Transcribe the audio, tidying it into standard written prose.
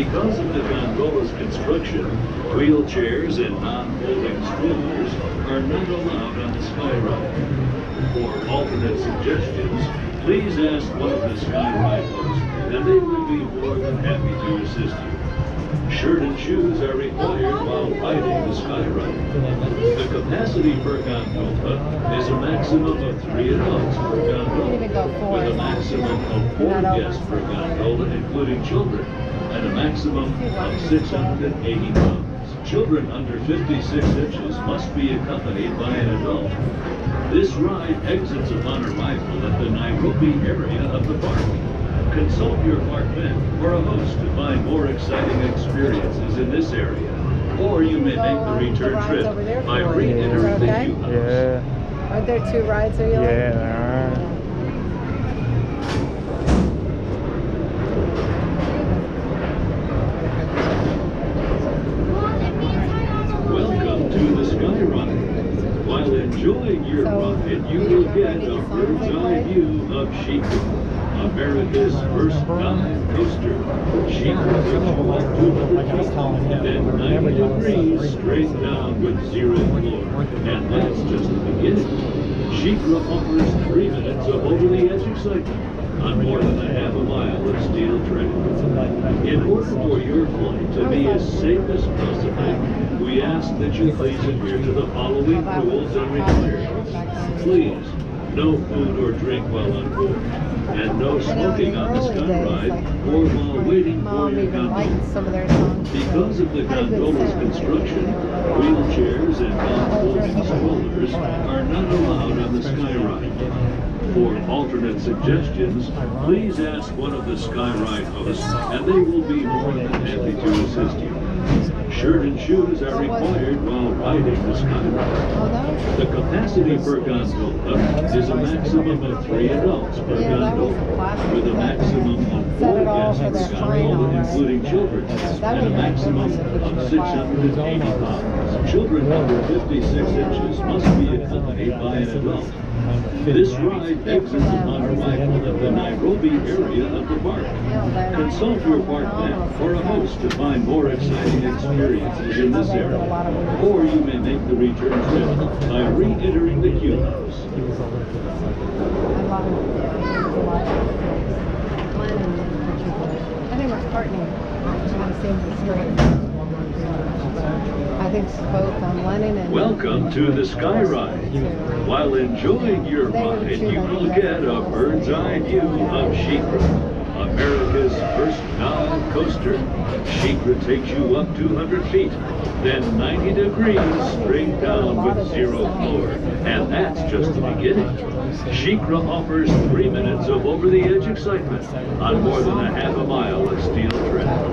Because of the gondola's construction, wheelchairs and non-folding strollers are not allowed on the SkyRide. For alternate suggestions, please ask one of the SkyRide hosts, and they will be more than happy to assist you. Shirt and shoes are required while riding the SkyRide. The capacity per gondola is a maximum of 3 adults per gondola, with a maximum of 4 guests per gondola, including children, and a maximum of 680 pounds. Children under 56 inches must be accompanied by an adult. This ride exits upon arrival at the Nairobi area of the park. Consult your park man or a host to find more exciting experiences in this area. Or you may make the return trip by re-entering the queue house. Yeah. Aren't there 2 rides? Are you like? Yeah, there are. Welcome to the SkyRide. While enjoying your ride, you will get a bird's eye view of Chico, America's first dive coaster. Chico takes you up 200 feet, then 90 degrees straight down with 0 floor. And that's just the beginning. Chico offers 3 minutes of over-the-edge excitement on more than a half a mile of steel trail. In order for your flight to be as safe as possible, we ask that you please adhere to the following rules and requirements. Please, no food or drink while on board, and no smoking on the SkyRide or while waiting for your gondola. Because of the gondola's construction, wheelchairs and non-folding strollers are not allowed on the SkyRide. For alternate suggestions, please ask one of the SkyRide hosts, and they will be more than happy to assist you. Shirt and shoes are required while riding the SkyRide. The capacity per gondola is a maximum of 3 adults per gondola, with a maximum of 4 guests per gondola, including children, and a maximum of 680 pounds. Children under 56 inches must be accompanied by an adult. This ride exits upon arrival at the Nairobi area of the park. Consult your park map or a host to find more exciting experiences in this area. Or you may make the return trip by re-entering the queue house. I think we're partnering. I think it's both on Lennon and... Welcome to the SkyRide. While enjoying your ride, you will get a bird's eye view of SkyRide, America's first dive coaster. SkyRide takes you up 200 feet, then 90 degrees straight down with 0 floor. And that's just the beginning. SkyRide offers 3 minutes of over-the-edge excitement on more than a half a mile of steel track.